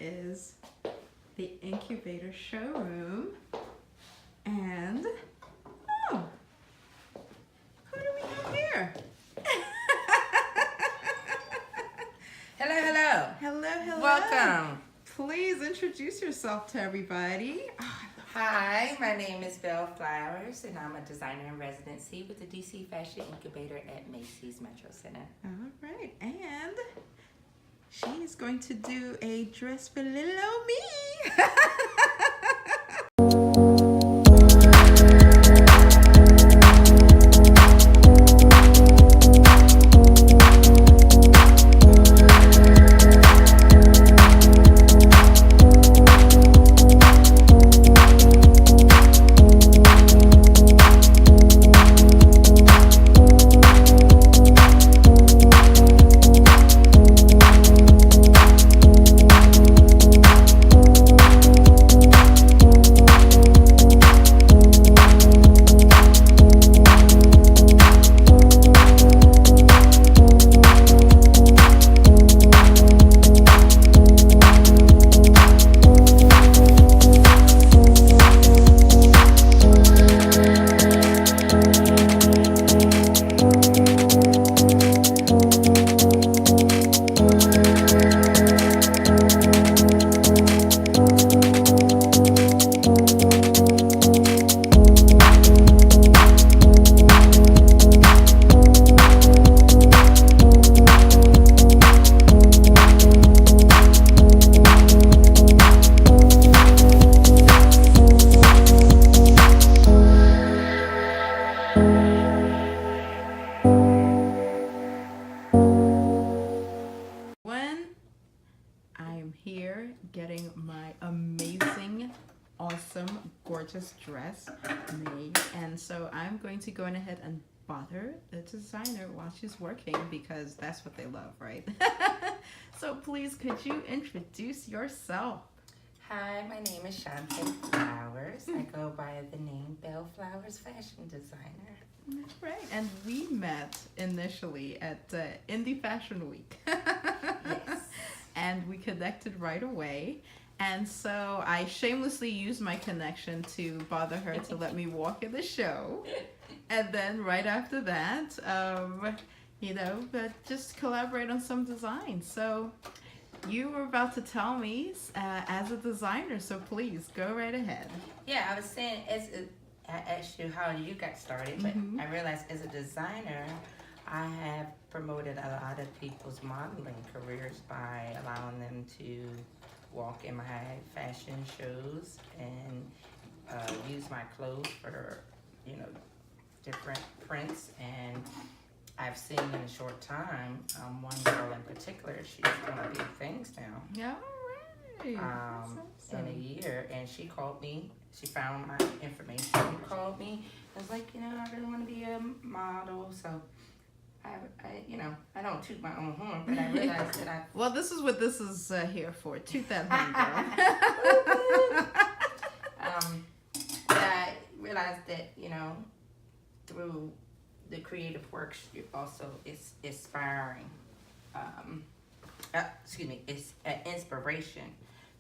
is the incubator showroom. And, oh, who do we have here? Hello, hello. Hello, hello. Welcome. Please introduce yourself to everybody. Hi, my name is Belle Flowers, and I'm a designer in residency with the DC Fashion Incubator at Macy's Metro Center. All right, and she's going to do a dress for little old me. Here getting my amazing, awesome, gorgeous dress made, and so I'm going to go ahead and bother the designer while she's working because that's what they love, right? So please, could you introduce yourself? Hi, my name is Kamisol Flowers. I go by the name Belle Flowers Fashion Designer. That's right, and we met initially at Indie Fashion Week. Yes. And we connected right away. And so I shamelessly used my connection to bother her to let me walk in the show. And then right after that, but just collaborate on some designs. So you were about to tell me as a designer, so please go right ahead. Yeah, I was saying, I asked you how you got started, but I realized as a designer, I have promoted a lot of people's modeling careers by allowing them to walk in my fashion shows and use my clothes for, different prints. And I've seen in a short time, one girl in particular, she's doing big things now. Yeah, right. In a year, and she called me. She found my information and called me. I was like, I really want to be a model, so. I don't toot my own horn, but I realized that Well, this is what this is here for. Toot that horn, girl. But I realized that, through the creative works, you also is inspiring. It's an inspiration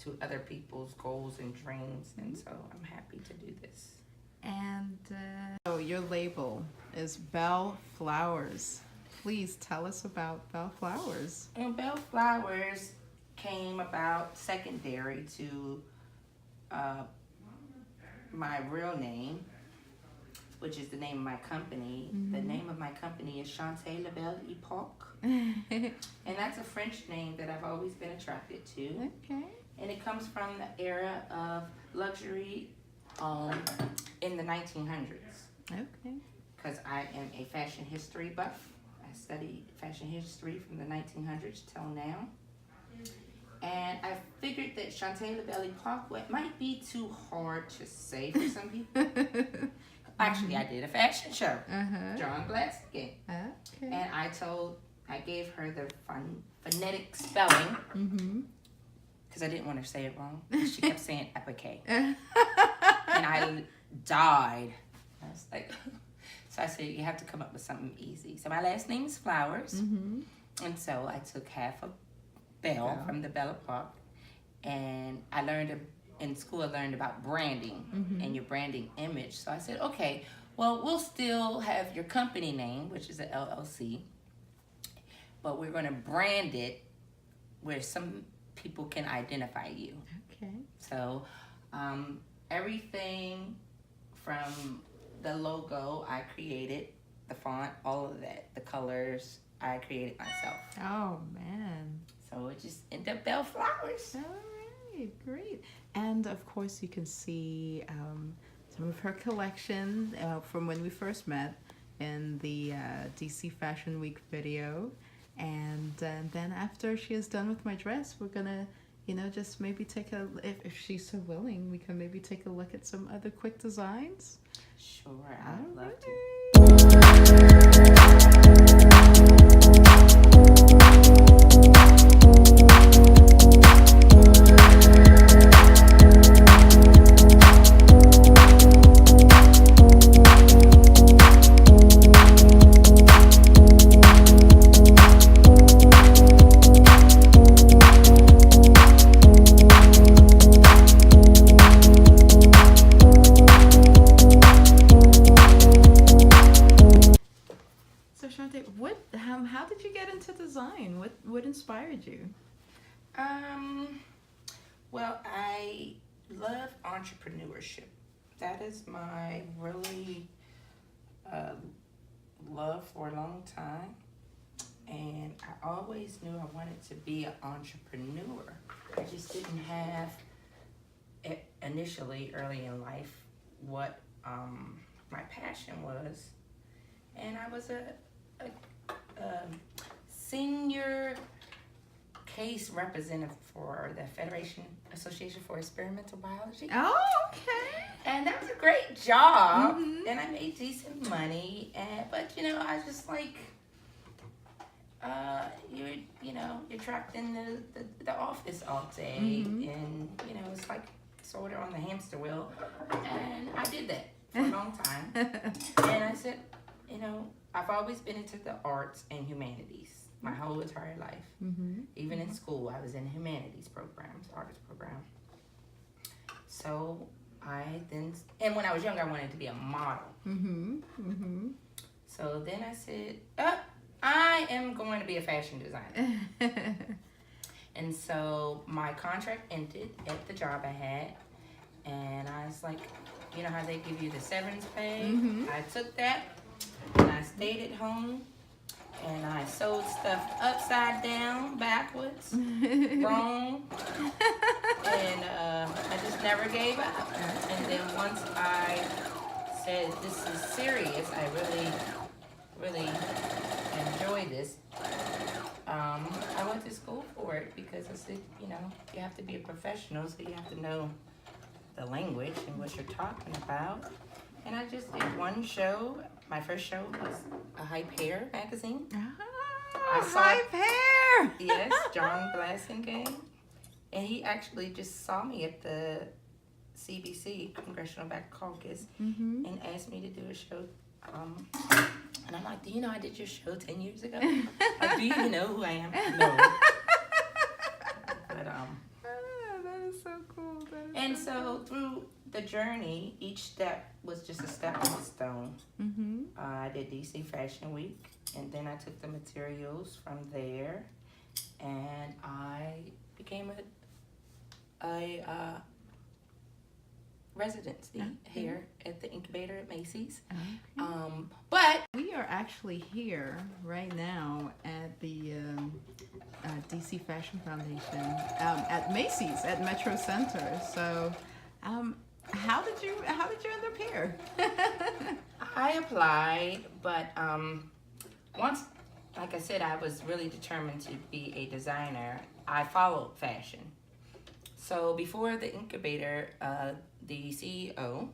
to other people's goals and dreams, and so I'm happy to do this. And so your label is Belle Flowers. Please tell us about Belle Flowers. And Belle Flowers came about secondary to my real name, which is the name of my company. The name of my company is Chanté La Belle Epoque. And that's a French name that I've always been attracted to. Okay. And it comes from the era of luxury in the 1900s. Okay. Because I am a fashion history buff. I studied fashion history from the 1900s till now. And I figured that Chanté La Belle Epoque might be too hard to say for some people. Actually, I did a fashion show, John Glasgow. Okay. And I gave her the phonetic spelling, because I didn't want her to say it wrong. She kept saying epique. And I died. I was like, so I said, you have to come up with something easy. So my last name is Flowers. And so I took half a Belle from the Belle Epoque And in school, I learned about branding and your branding image. So I said, okay, well, we'll still have your company name, which is an LLC, but we're going to brand it where some people can identify you. Okay. So everything from the logo, I created, the font, all of that, the colors, I created myself. Oh, man. So it just ended up Belle Flowers. All right, great. And of course, you can see some of her collection from when we first met in the DC Fashion Week video. And then after she is done with my dress, we're gonna, just maybe take if she's so willing, we can maybe take a look at some other quick designs. Sure, I'd love to. How did you get into design? What inspired you? Well, I love entrepreneurship. That is my really love for a long time. And I always knew I wanted to be an entrepreneur. I just didn't have it initially, early in life, what my passion was. And I was a senior case representative for the Federation Association for Experimental Biology. Oh, okay. And that was a great job. And I made decent money. But I was just like, you're trapped in the office all day. And, it's like sort of on the hamster wheel. And I did that for a long time. And I said, I've always been into the arts and humanities my whole entire life. Even in school, I was in humanities programs, arts program. So and when I was young, I wanted to be a model. So then I said, I am going to be a fashion designer. And so my contract ended at the job I had. And I was like, you know how they give you the severance pay? I took that. And I stayed at home and I sewed stuff upside down, backwards, wrong, and I just never gave up. And then once I said, this is serious, I really enjoy this, I went to school for it because I said, you have to be a professional, so you have to know the language and what you're talking about. And I just did one show. My first show was a Hype Hair magazine. Hype Hair! Yes, John Blasingame. And he actually just saw me at the CBC, Congressional Black Caucus, and asked me to do a show. And I'm like, do you know I did your show 10 years ago? Like, do you know who I am? No. But, that is so cool. And so through the journey, each step was just a stepping stone. I did DC Fashion Week, and then I took the materials from there, and I became a residency here at the incubator at Macy's. But we are actually here right now at the DC Fashion Foundation at Macy's at Metro Center. So, how did you end up here? I applied, but once, like I said, I was really determined to be a designer. I followed fashion. So before the incubator, the CEO,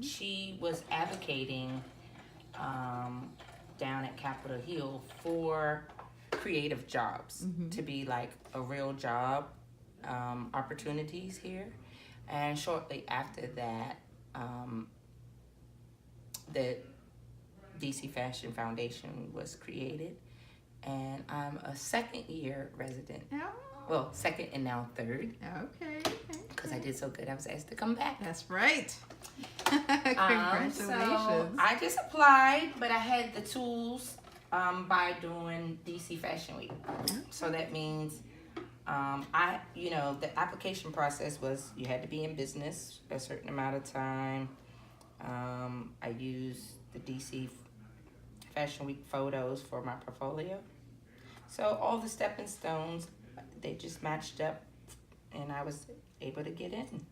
she was advocating down at Capitol Hill for creative jobs to be like a real job opportunities here. And shortly after that, the DC Fashion Foundation was created, and I'm a second year resident Well, second and now third. Okay. Because I did so good, I was asked to come back. That's right. Congratulations. So I just applied, but I had the tools by doing DC Fashion Week. So that means the application process was you had to be in business a certain amount of time. I used the DC Fashion Week photos for my portfolio. So all the stepping stones, they just matched up, and I was able to get in.